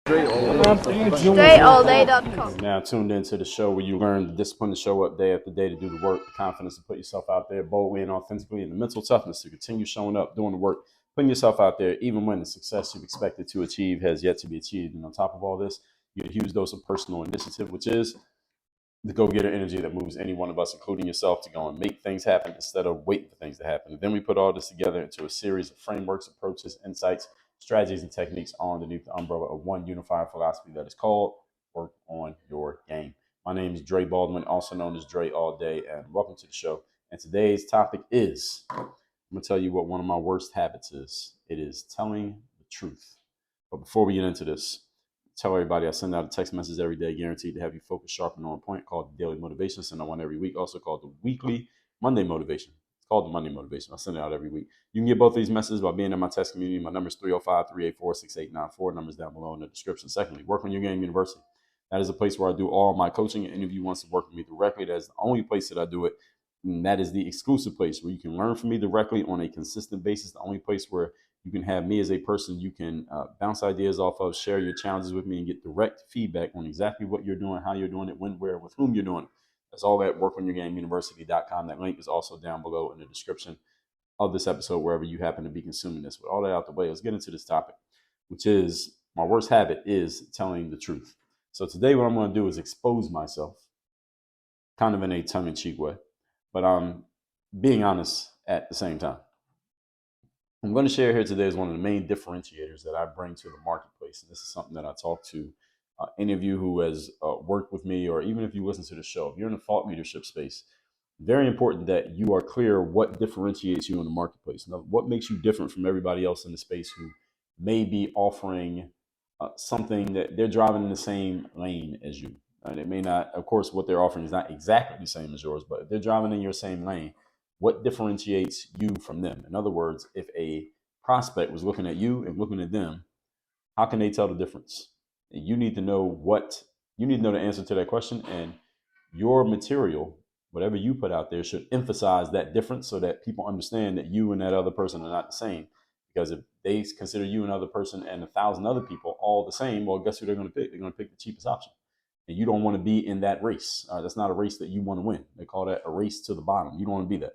StrayAllDay.com. Now tuned into the show where you learn the discipline to show up day after day to do the work, the confidence to put yourself out there boldly and authentically, and the mental toughness to continue showing up, doing the work, putting yourself out there even when the success you've expected to achieve has yet to be achieved. And on top of all this, you get a huge dose of personal initiative, which is the go-getter energy that moves any one of us, including yourself, to go and make things happen instead of waiting for things to happen. And then we put all this together into a series of frameworks, approaches, insights, strategies, and techniques all underneath the umbrella of one unified philosophy that is called Work on Your Game. My name is Dre Baldwin, also known as Dre All Day, and welcome to the show. And today's topic is, I'm going to tell you what one of my worst habits is. It is telling the truth. But before we get into this, tell everybody I send out a text message every day, guaranteed to have you focused, sharp, and on point, called the Daily Motivation. I send out one every week, also called the Weekly Monday Motivation. It's called the Monday Motivation. I send it out every week. You can get both of these messages by being in my text community. My number is 305-384-6894. Numbers down below in the description. Secondly, Work on Your Game University. That is a place where I do all my coaching, and if you want to work with me directly, that's the only place that I do it. And that is the exclusive place where you can learn from me directly on a consistent basis. The only place where you can have me as a person you can bounce ideas off of, share your challenges with me, and get direct feedback on exactly what you're doing, how you're doing it, when, where, with whom you're doing it. That's all at workonyourgameuniversity.com. That link is also down below in the description of this episode, wherever you happen to be consuming this. With all that out the way, let's get into this topic, which is my worst habit is telling the truth. So today what I'm going to do is expose myself, kind of in a tongue-in-cheek way, but I'm being honest at the same time. I'm going to share here today is one of the main differentiators that I bring to the marketplace. And this is something that I talk to any of you who has worked with me, or even if you listen to the show, if you're in the thought leadership space, very important that you are clear what differentiates you in the marketplace. Now, what makes you different from everybody else in the space who may be offering something that they're driving in the same lane as you. And it may not, of course, what they're offering is not exactly the same as yours, but if they're driving in your same lane, what differentiates you from them? In other words, if a prospect was looking at you and looking at them, how can they tell the difference? And you need to know the answer to that question, and your material, whatever you put out there, should emphasize that difference so that people understand that you and that other person are not the same. Because if they consider you another person and 1,000 other people all the same, well, guess who they're going to pick? They're going to pick the cheapest option. And you don't want to be in that race. That's not a race that you want to win. They call that a race to the bottom. You don't want to be that.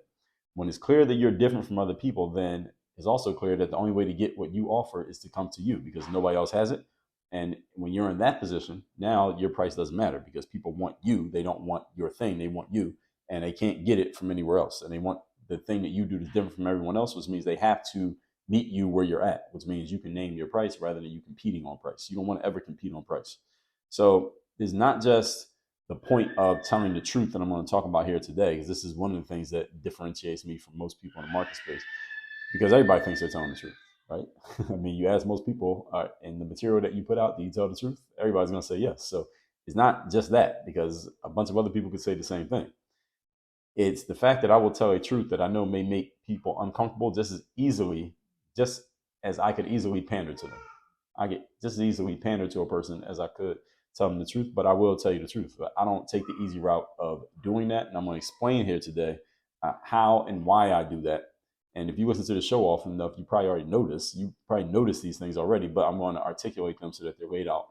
When it's clear that you're different from other people, then it's also clear that the only way to get what you offer is to come to you, because nobody else has it. And when you're in that position, now your price doesn't matter, because people want you. They don't want your thing. They want you, and they can't get it from anywhere else. And they want the thing that you do that's different from everyone else, which means they have to meet you where you're at, which means you can name your price rather than you competing on price. You don't want to ever compete on price. So it's not just the point of telling the truth that I'm going to talk about here today, because this is one of the things that differentiates me from most people in the market space, because everybody thinks they're telling the truth, right? I mean, you ask most people, in the material that you put out, do you tell the truth? Everybody's going to say yes. So it's not just that, because a bunch of other people could say the same thing. It's the fact that I will tell a truth that I know may make people uncomfortable just as I could easily pander to them. I get just as easily pander to a person as I could tell them the truth, but I will tell you the truth. But I don't take the easy route of doing that. And I'm going to explain here today how and why I do that. And if you listen to the show often enough, you probably notice these things already, but I'm going to articulate them so that they're laid out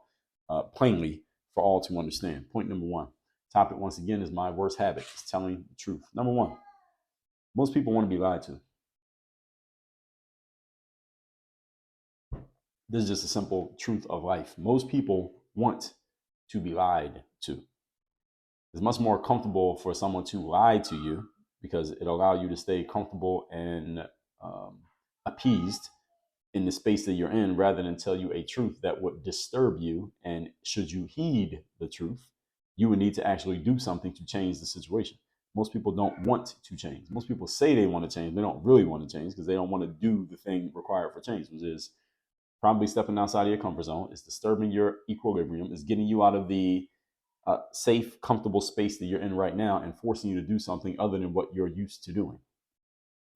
plainly for all to understand. Point number one. Topic, once again, is my worst habit. It's telling the truth. Number one, most people want to be lied to. This is just a simple truth of life. Most people want to be lied to. It's much more comfortable for someone to lie to you, because it allows you to stay comfortable and appeased in the space that you're in, rather than tell you a truth that would disturb you. And should you heed the truth, you would need to actually do something to change the situation. Most people don't want to change. Most people say they want to change. They don't really want to change because they don't want to do the thing required for change, which is probably stepping outside of your comfort zone. It's disturbing your equilibrium. It's getting you out of the safe, comfortable space that you're in right now and forcing you to do something other than what you're used to doing.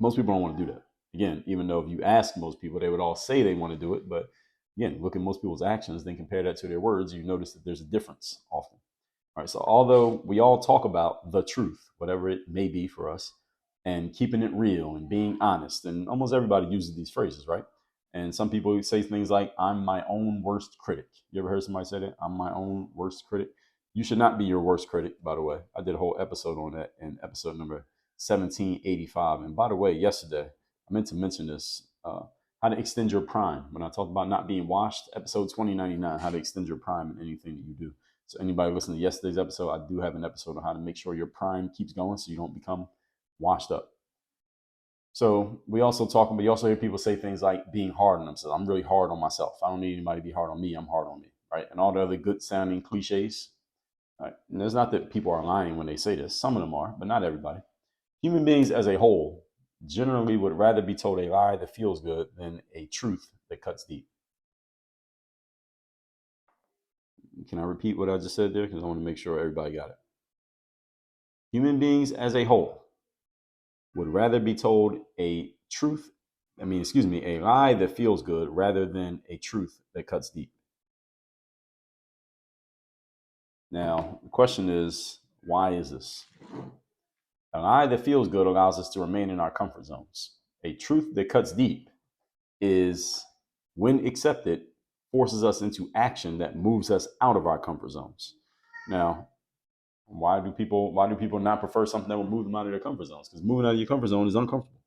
Most people don't want to do that. Again, even though if you ask most people, they would all say they want to do it. But again, look at most people's actions, then compare that to their words, you notice that there's a difference often. All right, so although we all talk about the truth, whatever it may be for us, and keeping it real and being honest, and almost everybody uses these phrases, right? And some people say things like, I'm my own worst critic. You ever heard somebody say that? I'm my own worst critic. You should not be your worst critic, by the way. I did a whole episode on that in episode number 1785. And by the way, yesterday, I meant to mention this, how to extend your prime. When I talked about not being washed, episode 2099, how to extend your prime in anything that you do. So anybody listening to yesterday's episode, I do have an episode on how to make sure your prime keeps going so you don't become washed up. So we also hear people say things like being hard on themselves. I'm really hard on myself. I don't need anybody to be hard on me. I'm hard on me, right? And all the other good sounding cliches. Right? And it's not that people are lying when they say this. Some of them are, but not everybody. Human beings as a whole generally would rather be told a lie that feels good than a truth that cuts deep. Can I repeat what I just said there? Because I want to make sure everybody got it. Human beings as a whole would rather be told a lie that feels good rather than a truth that cuts deep. Now, the question is, why is this? A lie that feels good allows us to remain in our comfort zones. A truth that cuts deep is, when accepted, forces us into action that moves us out of our comfort zones. Now, why do people not prefer something that will move them out of their comfort zones? Because moving out of your comfort zone is uncomfortable.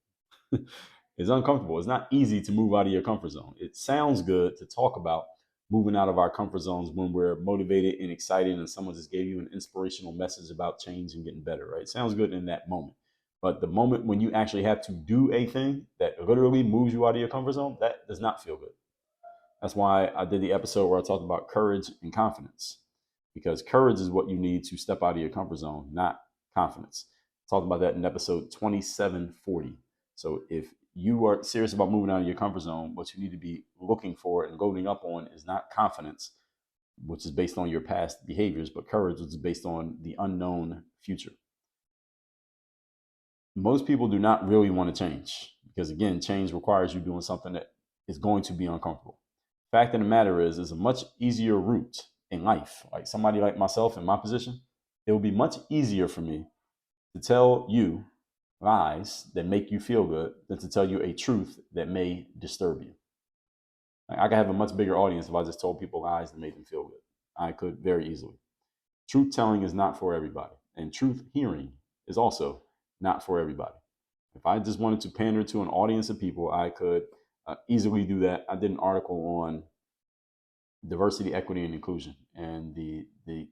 It's uncomfortable. It's not easy to move out of your comfort zone. It sounds good to talk about moving out of our comfort zones when we're motivated and excited and someone just gave you an inspirational message about change and getting better, right? It sounds good in that moment. But the moment when you actually have to do a thing that literally moves you out of your comfort zone, that does not feel good. That's why I did the episode where I talked about courage and confidence, because courage is what you need to step out of your comfort zone, not confidence. I talked about that in episode 2740. So if you are serious about moving out of your comfort zone, what you need to be looking for and loading up on is not confidence, which is based on your past behaviors, but courage, which is based on the unknown future. Most people do not really want to change because, again, change requires you doing something that is going to be uncomfortable. Fact of the matter is, it's a much easier route in life. Like somebody like myself in my position, it will be much easier for me to tell you lies that make you feel good than to tell you a truth that may disturb you. I could have a much bigger audience if I just told people lies that made them feel good. I could very easily. Truth telling is not for everybody, and truth hearing is also not for everybody. If I just wanted to pander to an audience of people, I could easily do that. I did an article on diversity, equity, and inclusion, and the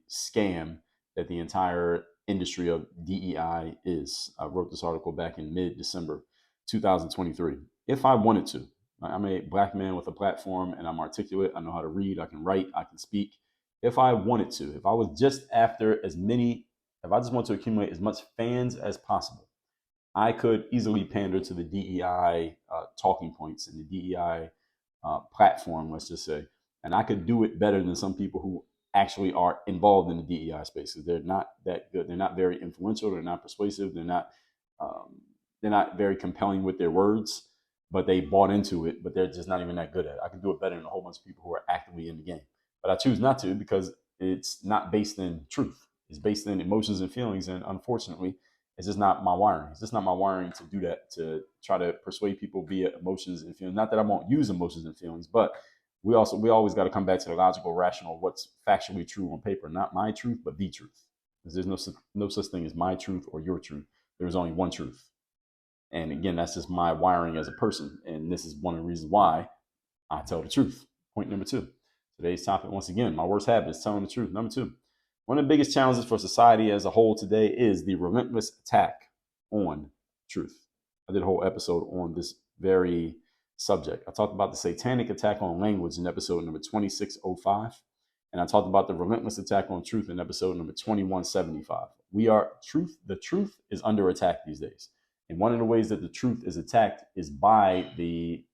scam that the entire industry of DEI is. I wrote this article back in mid-December 2023. If I wanted to, I'm a Black man with a platform and I'm articulate. I know how to read, I can write, I can speak. If I wanted to, if I was just after if I just want to accumulate as much fans as possible, I could easily pander to the DEI talking points and the DEI platform, let's just say. And I could do it better than some people who actually are involved in the DEI space. They're not that good. They're not very influential. They're not persuasive. They're not very compelling with their words, but they bought into it, but they're just not even that good at it. I can do it better than a whole bunch of people who are actively in the game. But I choose not to because it's not based in truth. It's based in emotions and feelings. And unfortunately, it's just not my wiring. It's just not my wiring to do that, to try to persuade people via emotions and feelings. Not that I won't use emotions and feelings, but we always got to come back to the logical, rational, what's factually true on paper. Not my truth, but the truth. Because there's no such thing as my truth or your truth. There's only one truth. And again, that's just my wiring as a person. And this is one of the reasons why I tell the truth. Point number 2. Today's topic, once again, my worst habit is telling the truth. Number 2. One of the biggest challenges for society as a whole today is the relentless attack on truth. I did a whole episode on this very subject. I talked about the satanic attack on language in episode number 2605. And I talked about the relentless attack on truth in episode number 2175. The truth is under attack these days. And one of the ways that the truth is attacked is by the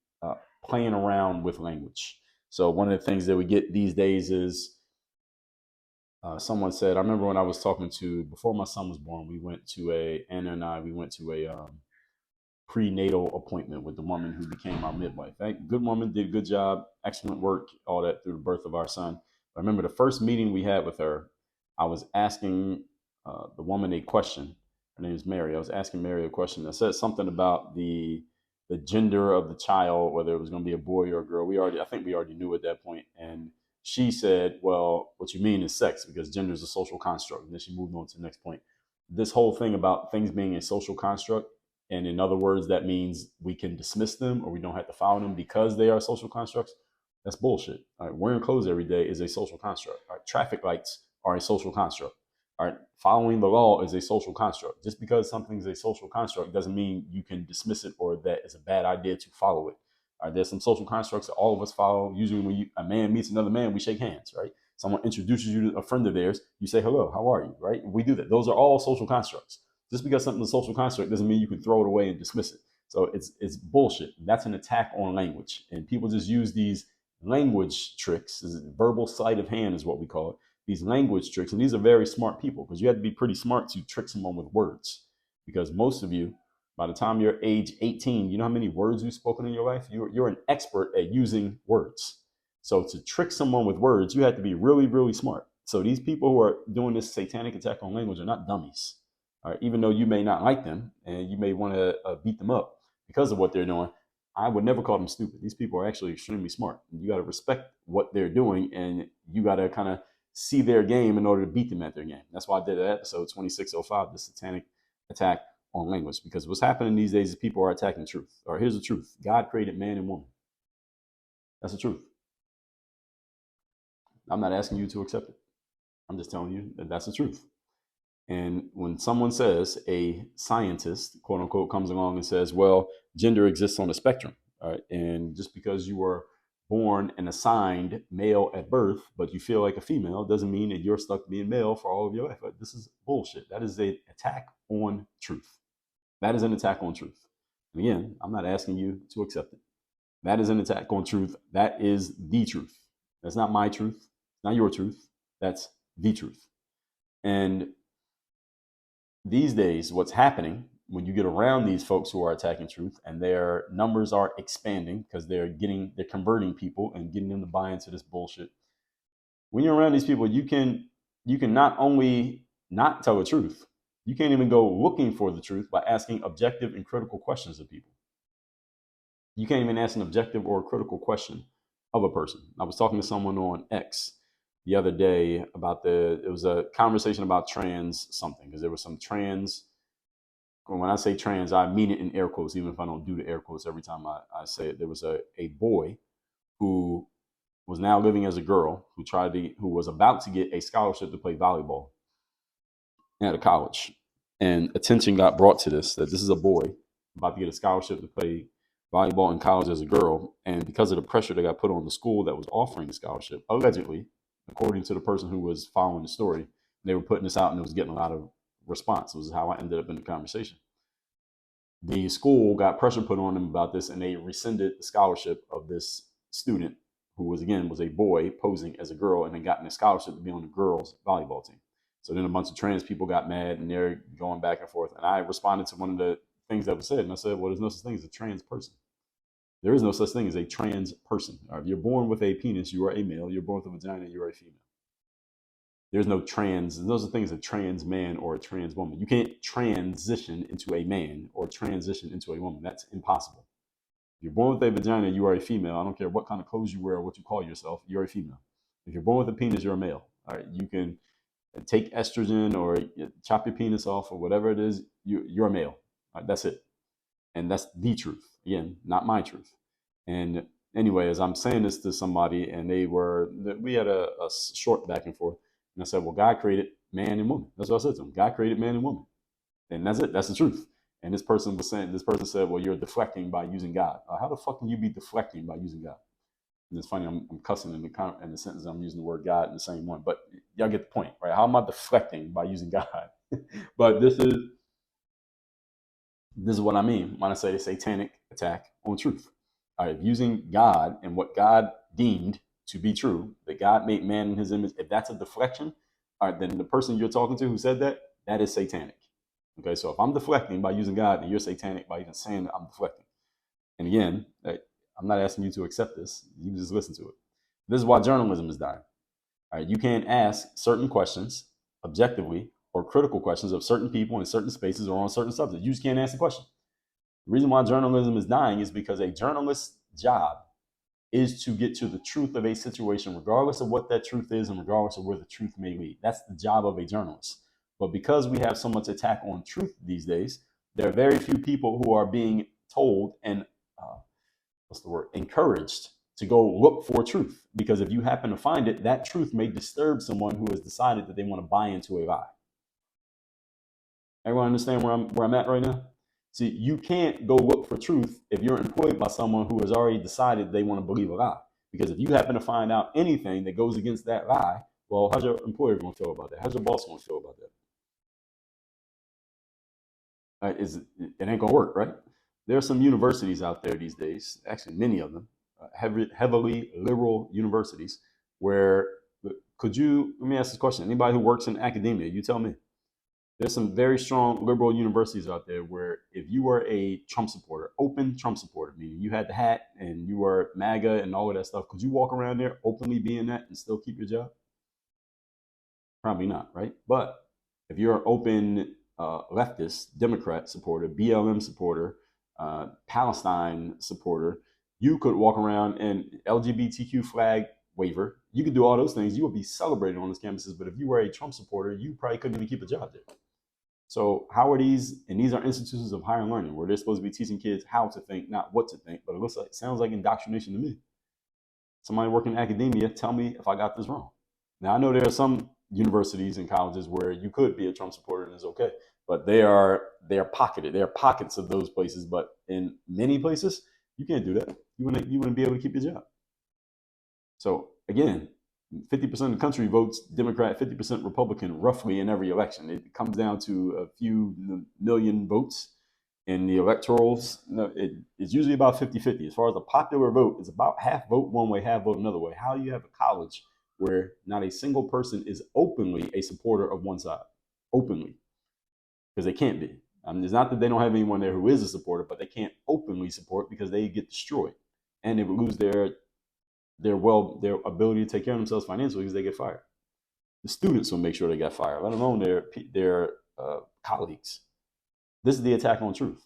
playing around with language. So one of the things that we get these days is someone said, I remember when I was talking before my son was born, Anna and I went to a prenatal appointment with the woman who became our midwife. Good woman, did a good job, excellent work, all that through the birth of our son. I remember the first meeting we had with her, I was asking the woman a question. Her name is Mary. I was asking Mary a question that said something about the the gender of the child, whether it was going to be a boy or a girl. I think we already knew at that point. And she said, well, what you mean is sex, because gender is a social construct. And then she moved on to the next point. This whole thing about things being a social construct, and in other words, that means we can dismiss them or we don't have to follow them because they are social constructs. That's bullshit. All right, wearing clothes every day is a social construct. All right, traffic lights are a social construct. All right, following the law is a social construct. Just because something's a social construct doesn't mean you can dismiss it or that it's a bad idea to follow it. All right, there's some social constructs that all of us follow. Usually when a man meets another man, we shake hands, right? Someone introduces you to a friend of theirs, you say, hello, how are you, right? We do that. Those are all social constructs. Just because something's a social construct doesn't mean you can throw it away and dismiss it. So it's bullshit. That's an attack on language. And people just use these language tricks. Verbal sleight of hand is what we call it. These language tricks. And these are very smart people, because you have to be pretty smart to trick someone with words. Because most of you, by the time you're age 18, you know how many words you've spoken in your life? You're an expert at using words. So to trick someone with words, you have to be really, really smart. So these people who are doing this satanic attack on language are not dummies. All right, even though you may not like them and you may want to beat them up because of what they're doing, I would never call them stupid. These people are actually extremely smart. You got to respect what they're doing, and you got to kind of see their game in order to beat them at their game. That's why I did episode 2605, the satanic attack on language, because what's happening these days is people are attacking truth. Or here's the truth: God created man and woman. That's the truth. I'm not asking you to accept it. I'm just telling you that that's the truth. And when someone says, a scientist, quote unquote, comes along and says, well, gender exists on a spectrum, all right? And just because you were born and assigned male at birth, but you feel like a female, doesn't mean that you're stuck being male for all of your life. This is bullshit. That is an attack on truth. That is an attack on truth. And again, I'm not asking you to accept it. That is an attack on truth. That is the truth. That's not my truth. Not your truth. That's the truth. And these days, what's happening when you get around these folks who are attacking truth, and their numbers are expanding because they're converting people and getting them to buy into this bullshit. When you're around these people, you can not only not tell the truth, you can't even go looking for the truth by asking objective and critical questions of people. You can't even ask an objective or a critical question of a person. I was talking to someone on X the other day about it was a conversation about trans something, because there was some trans. When I say trans, I mean it in air quotes, even if I don't do the air quotes every time I say it. There was a boy who was now living as a girl who was about to get a scholarship to play volleyball at a college. And attention got brought to this, that this is a boy about to get a scholarship to play volleyball in college as a girl. And because of the pressure that got put on the school that was offering the scholarship, allegedly, according to the person who was following the story, they were putting this out and it was getting a lot of response. This is how I ended up in the conversation. The school got pressure put on them about this, and they rescinded the scholarship of this student who was a boy posing as a girl and then gotten a scholarship to be on the girls' volleyball team. So then a bunch of trans people got mad and they're going back and forth. And I responded to one of the things that was said, and I said, well, there's no such thing as a trans person. There is no such thing as a trans person. If you're born with a penis, you are a male. You're born with a vagina, you are a female. There's no trans. Those are things, a trans man or a trans woman. You can't transition into a man or transition into a woman. That's impossible. If you're born with a vagina, you are a female. I don't care what kind of clothes you wear or what you call yourself. You're a female. If you're born with a penis, you're a male. All right. You can take estrogen or chop your penis off or whatever it is. You're a male. All right, that's it. And that's the truth. Again, not my truth. And anyway, as I'm saying this to somebody, and we had a short back and forth. And I said, well, God created man and woman. That's what I said to him. God created man and woman. And that's it. That's the truth. And this person said, well, you're deflecting by using God. How the fuck can you be deflecting by using God? And it's funny, I'm cussing in the sentence, I'm using the word God in the same one. But y'all get the point, right? How am I deflecting by using God? But this is what I mean when I say satanic attack on truth. All right, using God and what God deemed to be true, that God made man in his image, if that's a deflection, all right, then the person you're talking to who said that is satanic. Okay, so if I'm deflecting by using God, then you're satanic by even saying that I'm deflecting. And again, I'm not asking you to accept this. You can just listen to it. This is why journalism is dying. All right, you can't ask certain questions objectively or critical questions of certain people in certain spaces or on certain subjects. You just can't ask the question. The reason why journalism is dying is because a journalist's job is to get to the truth of a situation, regardless of what that truth is and regardless of where the truth may lead. That's the job of a journalist. But because we have so much attack on truth these days, there are very few people who are being told and encouraged to go look for truth. Because if you happen to find it, that truth may disturb someone who has decided that they want to buy into a lie. Everyone understand where I'm at right now? See, you can't go look for truth if you're employed by someone who has already decided they want to believe a lie. Because if you happen to find out anything that goes against that lie, well, how's your employer going to feel about that? How's your boss going to feel about that? It ain't going to work, right? There are some universities out there these days, actually many of them, heavily liberal universities, where let me ask this question. Anybody who works in academia, you tell me. There's some very strong liberal universities out there where if you were a Trump supporter, open Trump supporter, meaning you had the hat and you were MAGA and all of that stuff, could you walk around there openly being that and still keep your job? Probably not, right? But if you're an open leftist, Democrat supporter, BLM supporter, Palestine supporter, you could walk around and LGBTQ flag waiver. You could do all those things. You would be celebrated on those campuses. But if you were a Trump supporter, you probably couldn't even keep a job there. So how are these? And these are institutions of higher learning where they're supposed to be teaching kids how to think, not what to think. But it sounds like indoctrination to me. Somebody working in academia, tell me if I got this wrong. Now, I know there are some universities and colleges where you could be a Trump supporter and it's okay, but they are pocketed. There are pockets of those places, but in many places, you can't do that. You wouldn't be able to keep your job. So again, 50% of the country votes Democrat, 50% Republican, roughly in every election. It comes down to a few million votes. In the electorals, it's usually about 50-50. As far as the popular vote, it's about half vote one way, half vote another way. How do you have a college where not a single person is openly a supporter of one side? Openly. Because they can't be. It's not that they don't have anyone there who is a supporter, but they can't openly support because they get destroyed. And they would lose their ability to take care of themselves financially because they get fired. The students will make sure they get fired, let alone their colleagues. This is the attack on truth.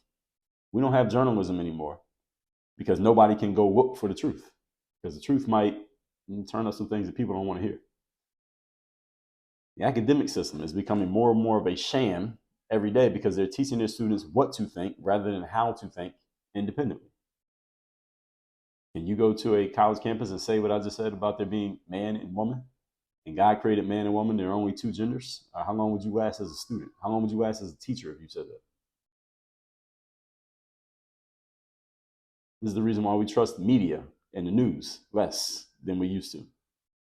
We don't have journalism anymore because nobody can go look for the truth because the truth might turn up some things that people don't want to hear. The academic system is becoming more and more of a sham every day because they're teaching their students what to think rather than how to think independently. Can you go to a college campus and say what I just said about there being man and woman? And God created man and woman, there are only two genders. How long would you last as a student? How long would you last as a teacher if you said that? This is the reason why we trust media and the news less than we used to.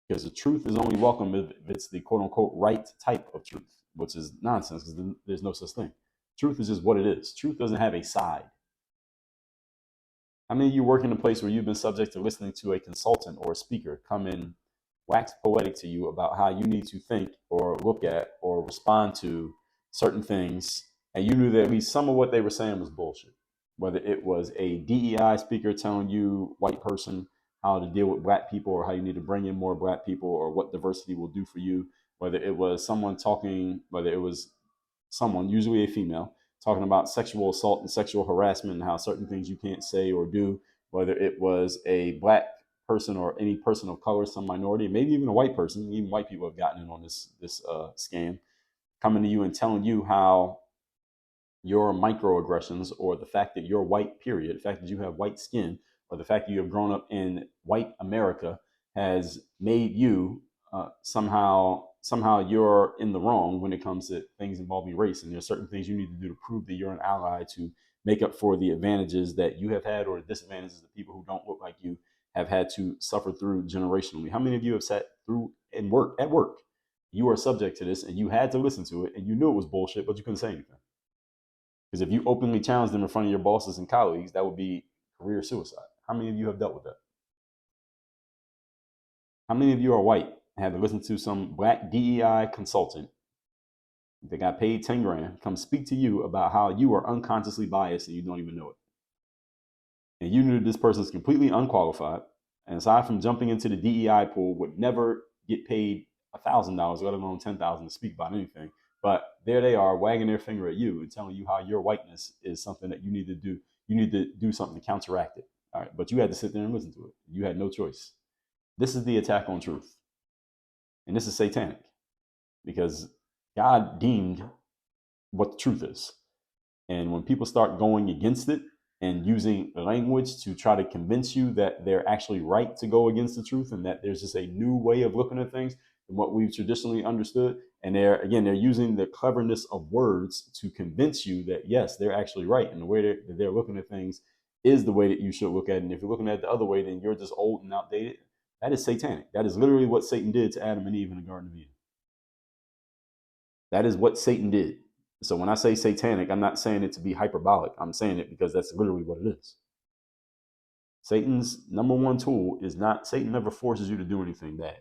Because the truth is only welcome if it's the quote unquote right type of truth, which is nonsense because there's no such thing. Truth is just what it is. Truth doesn't have a side. How many of you work in a place where you've been subject to listening to a consultant or a speaker come in wax poetic to you about how you need to think or look at or respond to certain things, and you knew that at least some of what they were saying was bullshit? Whether it was a DEI speaker telling you, white person, how to deal with black people or how you need to bring in more black people or what diversity will do for you, whether it was someone, usually a female, talking about sexual assault and sexual harassment and how certain things you can't say or do, whether it was a black person or any person of color, some minority, maybe even a white person. Even white people have gotten in on this scam, coming to you and telling you how your microaggressions or the fact that you're white, period, the fact that you have white skin, or the fact that you have grown up in white America has made you somehow you're in the wrong when it comes to things involving race. And there's certain things you need to do to prove that you're an ally to make up for the advantages that you have had or the disadvantages that people who don't look like you have had to suffer through generationally. How many of you have sat through and at work? You are subject to this and you had to listen to it and you knew it was bullshit, but you couldn't say anything. Because if you openly challenge them in front of your bosses and colleagues, that would be career suicide. How many of you have dealt with that? How many of you are white and have to listen to some black DEI consultant that got paid 10 grand come speak to you about how you are unconsciously biased and you don't even know it? And you knew this person is completely unqualified, and aside from jumping into the DEI pool, would never get paid $1,000, let alone $10,000 to speak about anything. But there they are wagging their finger at you and telling you how your whiteness is something that you need to do. you need to do something to counteract it. All right, but you had to sit there and listen to it. You had no choice. This is the attack on truth. And this is satanic because God deemed what the truth is. And when people start going against it and using language to try to convince you that they're actually right to go against the truth and that there's just a new way of looking at things than what we've traditionally understood. And they're using the cleverness of words to convince you that, yes, they're actually right. And the way that they're looking at things is the way that you should look at it. And if you're looking at it the other way, then you're just old and outdated. That is satanic. That is literally what Satan did to Adam and Eve in the Garden of Eden. That is what Satan did. So when I say satanic, I'm not saying it to be hyperbolic. I'm saying it because that's literally what it is. Satan's number one tool is not, Satan never forces you to do anything bad.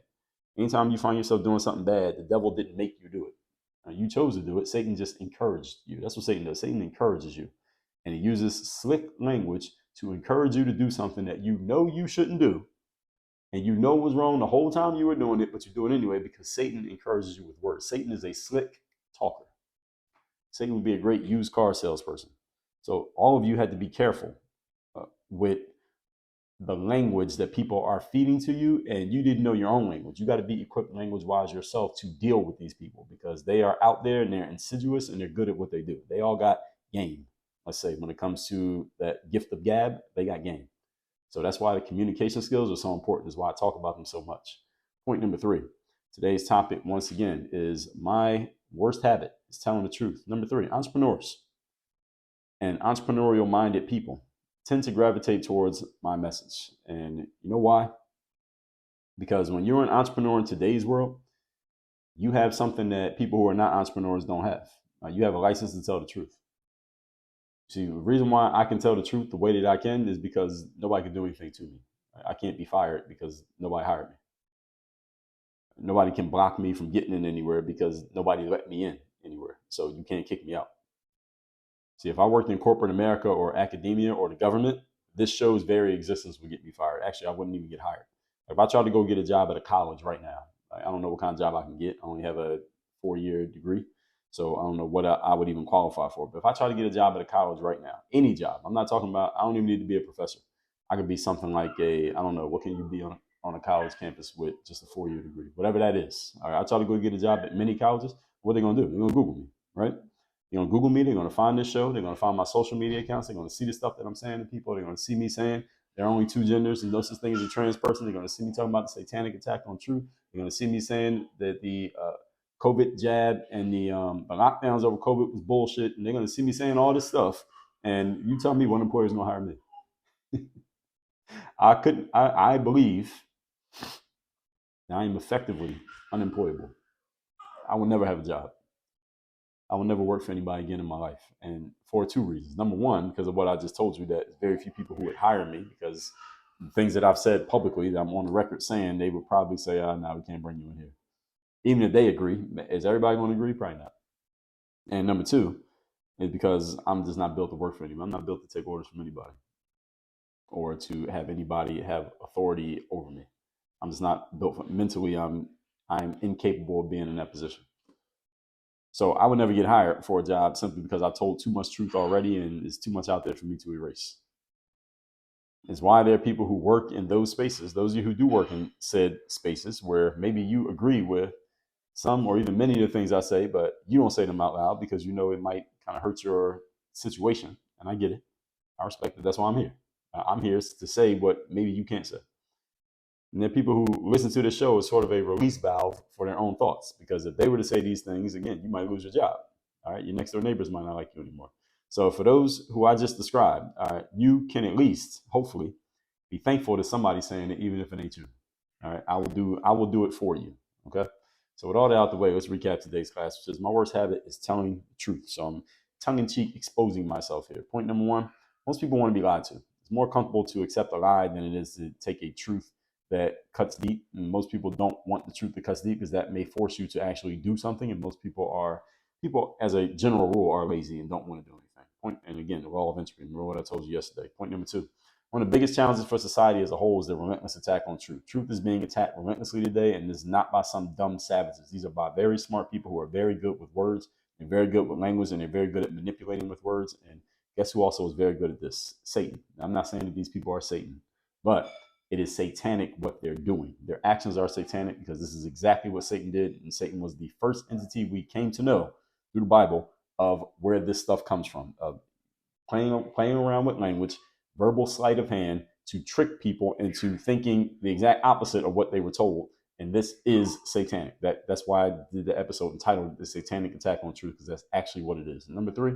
Anytime you find yourself doing something bad, the devil didn't make you do it. You chose to do it. Satan just encouraged you. That's what Satan does. Satan encourages you. And he uses slick language to encourage you to do something that you know you shouldn't do. And you know was wrong the whole time you were doing it, but you do it anyway because Satan encourages you with words. Satan is a slick talker. Satan would be a great used car salesperson. So all of you had to be careful with the language that people are feeding to you, and you didn't know your own language. You got to be equipped language-wise yourself to deal with these people because they are out there and they're insidious and they're good at what they do. They all got game. Let's say when it comes to that gift of gab, they got game. So that's why the communication skills are so important. Is why I talk about them so much. Point number 3. Today's topic, once again, is my worst habit is telling the truth. Number 3, entrepreneurs and entrepreneurial-minded people tend to gravitate towards my message. And you know why? Because when you're an entrepreneur in today's world, you have something that people who are not entrepreneurs don't have. You have a license to tell the truth. See, the reason why I can tell the truth the way that I can is because nobody can do anything to me. I can't be fired because nobody hired me. Nobody can block me from getting in anywhere because nobody let me in anywhere. So you can't kick me out. See, if I worked in corporate America or academia or the government, this show's very existence would get me fired. Actually, I wouldn't even get hired. If I tried to go get a job at a college right now, I don't know what kind of job I can get. I only have a 4-year degree. So I don't know what I would even qualify for. But if I try to get a job at a college right now, any job, I'm not talking about, I don't even need to be a professor. I could be something like I don't know, what can you be on a college campus with just a 4-year degree, whatever that is. All right, I try to go get a job at many colleges. What are they going to do? They're going to Google me, right? They're going to Google me. They're going to find this show. They're going to find my social media accounts. They're going to see the stuff that I'm saying to people. They're going to see me saying there are only 2 genders and no such thing as a trans person. They're going to see me talking about the satanic attack on truth. They're going to see me saying that the COVID jab and the lockdowns over COVID was bullshit. And they're going to see me saying all this stuff. And you tell me what employer's going to hire me. I believe that I am effectively unemployable. I will never have a job. I will never work for anybody again in my life. And for 2 reasons. Number 1, because of what I just told you, that very few people who would hire me, because the things that I've said publicly that I'm on the record saying, they would probably say, no, we can't bring you in here. Even if they agree. Is everybody going to agree? Probably not. And number 2 is because I'm just not built to work for anybody. I'm not built to take orders from anybody or to have anybody have authority over me. I'm just not built for, mentally. I'm incapable of being in that position. So I would never get hired for a job simply because I told too much truth already and there's too much out there for me to erase. It's why there are people who work in those spaces, those of you who do work in said spaces where maybe you agree with some or even many of the things I say, but you don't say them out loud because you know it might kind of hurt your situation. And I get it. I respect it. That's why I'm here. I'm here to say what maybe you can't say. And there are people who listen to the show as sort of a release valve for their own thoughts. Because if they were to say these things, again, you might lose your job. All right, your next door neighbors might not like you anymore. So for those who I just described, you can at least, hopefully, be thankful to somebody saying it, even if it ain't you. All right, I will do it for you. Okay. So with all that out the way, let's recap today's class, which is my worst habit is telling the truth. So I'm tongue-in-cheek exposing myself here. Point number 1, most people want to be lied to. It's more comfortable to accept a lie than it is to take a truth that cuts deep. And most people don't want the truth that cuts deep because that may force you to actually do something. And most people as a general rule are lazy and don't want to do anything. And again, the law of entropy. Remember what I told you yesterday. Point number 2. One of the biggest challenges for society as a whole is the relentless attack on truth. Truth is being attacked relentlessly today, and it's not by some dumb savages. These are by very smart people who are very good with words and very good with language, and they're very good at manipulating with words and Guess who also is very good at this? Satan. I'm not saying that these people are Satan, but it is satanic what they're doing. Their actions are satanic because this is exactly what Satan did. And Satan was the first entity we came to know through the Bible of where this stuff comes from, of playing around with language, verbal sleight of hand to trick people into thinking the exact opposite of what they were told. And this is satanic. That's why I did the episode entitled "The Satanic Attack on Truth," because that's actually what it is. And number three,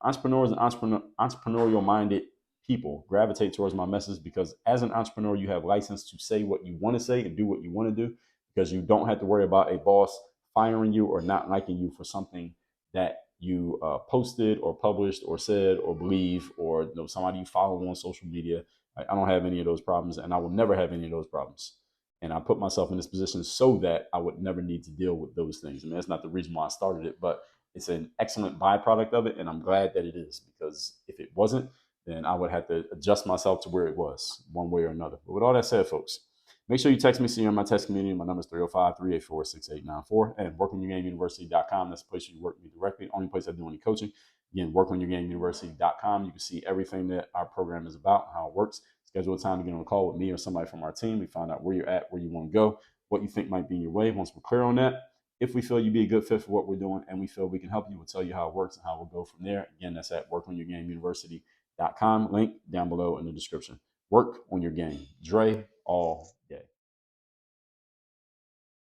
entrepreneurs and entrepreneurial minded people gravitate towards my message because as an entrepreneur, you have license to say what you want to say and do what you want to do because you don't have to worry about a boss firing you or not liking you for something that you posted or published or said or believe, or somebody you follow on social media. I don't have any of those problems, and I will never have any of those problems. And I put myself in this position so that I would never need to deal with those things. I mean, that's not the reason why I started it, but it's an excellent byproduct of it, and I'm glad that it is, because if it wasn't, then I would have to adjust myself to where it was one way or another. But with all that said, folks, make sure you text me so you're in my text community. My number is 305-384-6894, and workonyourgameuniversity.com. That's the place you work with me directly. Only place I do any coaching. Again, workonyourgameuniversity.com. You can see everything that our program is about, how it works. Schedule a time to get on a call with me or somebody from our team. We find out where you're at, where you want to go, what you think might be in your way. Once we're clear on that, if we feel you'd be a good fit for what we're doing and we feel we can help you, we'll tell you how it works and how we'll go from there. Again, that's at workonyourgameuniversity.com. Link down below in the description. Work on your game. Dre all day.